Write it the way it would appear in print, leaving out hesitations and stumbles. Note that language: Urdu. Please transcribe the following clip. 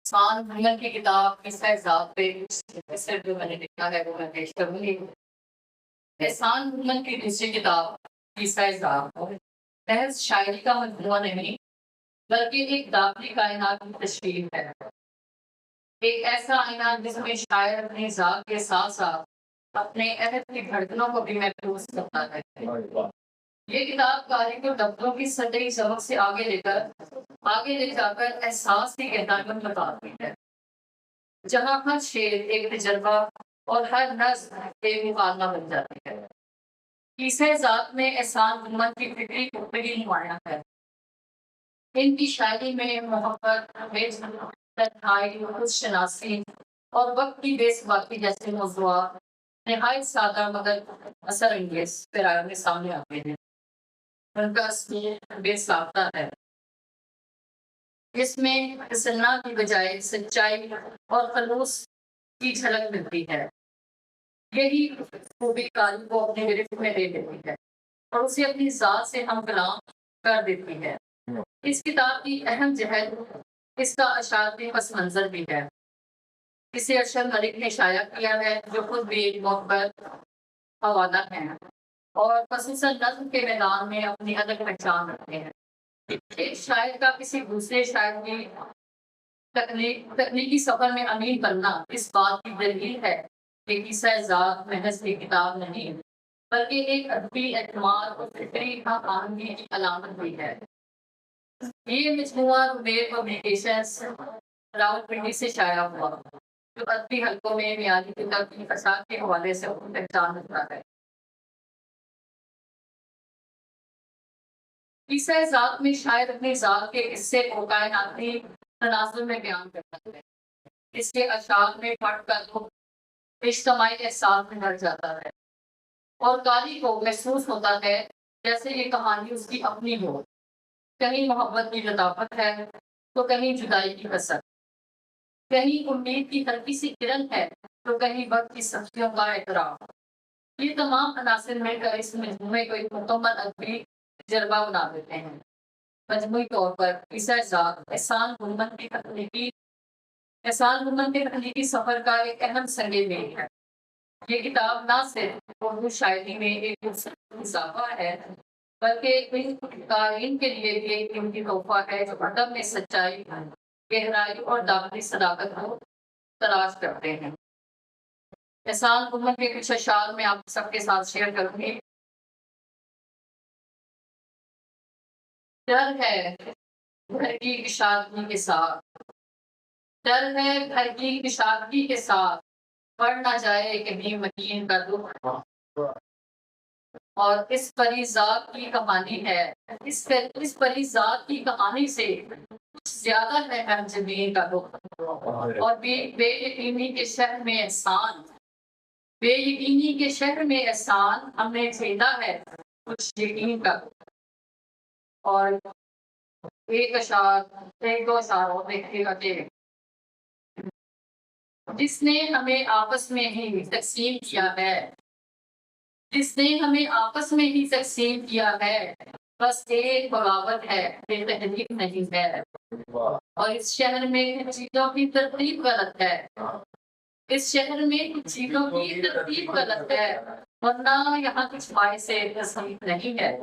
سان بھنگن کی کتاب قصہ ذات پہ قصہ جو میں نے لکھا ہے وہ میں پیش کروں گی۔ احسان بھنگن کی دوسری کتاب قصہ ذات محض شاعری کا مجموعہ نہیں بلکہ ایک داخلی کائنات کی تشکیل ہے، ایک ایسا آئینہ جس میں شاعر اپنی ذات کے ساتھ ساتھ اپنے عہد کی دھڑکنوں کو بھی محفوظ کرتا ہے۔ یہ کتاب قاری کو لفظوں کی سطحی سبق سے آگے لے جا کر احساس کی گہرائی میں بتاتی ہے، جہاں ہر شعر ایک تجربہ اور ہر نظم ایک مکالمہ بن جاتی ہے۔ قصہ ذات میں احسان محمد کی فکری کھوپڑی نمایاں ہے۔ ان کی شاعری میں محبت، تنہائی، خود شناسی اور وقت کی بے ثباتی جیسے موضوعات نہایت سادہ مگر اثر انگیز پیرایا میں سامنے آتے ہیں۔ ان کا اسلوب بے ساختہ ہے، اس میں تصنع کی بجائے سچائی اور خلوص کی جھلک ملتی ہے۔ یہی خوبی قاری کو اپنے گرفت میں لے لیتی ہے اور اسے اپنی ذات سے ہم کلام کر دیتی ہے۔ اس کتاب کی اہم جہت اس کا اشاعتی پس منظر بھی ہے۔ اسے ارشد ملک نے شائع کیا ہے جو خود بھی ایک محبت حوالہ ہیں اور خصوصاً نظم کے میدان میں اپنی الگ پہچان رکھتے ہیں۔ ایک شاعر کا کسی دوسرے شاعر کی تکنیکی سفر میں امین بننا اس بات کی دلیل ہے کہ قصہ ذات محض ایک کتاب نہیں بلکہ ایک ادبی اعتماد اور فکری ہم آہنگی کی علامت بھی ہے۔ یہ مجموعہ روبیر پبلیکیشنز راولپنڈی سے شائع ہوا، جو ادبی حلقوں میں معیاری کتاب کی فساد کے حوالے سے اپنی پہچان رکھتا ہے۔ قصہ ذات میں شاعر اپنی ذات کے قصے کو کائناتی تناظر میں بیان کرتا ہے۔ اس کے اشعار میں پڑھ کر وہ اجتماعی احساس میں بھر جاتا ہے اور قاری کو محسوس ہوتا ہے جیسے یہ کہانی اس کی اپنی ہو۔ کہیں محبت کی لطافت ہے تو کہیں جدائی کی کثرت، کہیں امید کی ہلکی سی کرن ہے تو کہیں وقت کی سختیوں کا اعتراف۔ یہ تمام عناصر مل کر اس مجموعے کو ایک مکمل ادبی تجربہ بنا دیتے ہیں۔ مجموعی طور پر قصہ ذات احسان محمد کے تخلیقی سفر کا ایک اہم سنگ میل ہے۔ یہ کتاب نہ صرف اردو شاعری میں ایک خوبصورت اضافہ ہے بلکہ ان قارئین کے لیے بھی ایک قیمتی تحفہ ہے جو ادب میں سچائی، گہرائی اور داخلی صداقت کو تلاش کرتے ہیں۔ احسان محمد کے کچھ اشعار میں آپ سب کے ساتھ شیئر کروں گی۔ ڈر ہے گھر کی کشادگی کے ساتھ، ڈر ہے گھر کی کشادگی کے ساتھ، پڑ نہ جائے کبھی مکین کا دکھ، اور اس پری ذات کی کہانی ہے، اس پری ذات کی کہانی سے کچھ زیادہ ہے ہر زمین کا دکھ، اور بے یقینی کے شہر میں احسان، بے یقینی کے شہر میں احسان ہم نے خریدا ہے کچھ یقین کا دکھ۔ اور ایک دو اشعار اور دیکھیے گا کہ جس نے ہمیں آپس میں ہی تقسیم کیا ہے، جس نے ہمیں آپس میں ہی تقسیم کیا ہے، بس ایک بغاوت ہے بے تحریک نہیں ہے، اور اس شہر میں چیزوں کی ترتیب غلط ہے، اس شہر میں چیزوں کی ترتیب غلط ہے، ورنہ یہاں کچھ باعث تصحیح نہیں ہے۔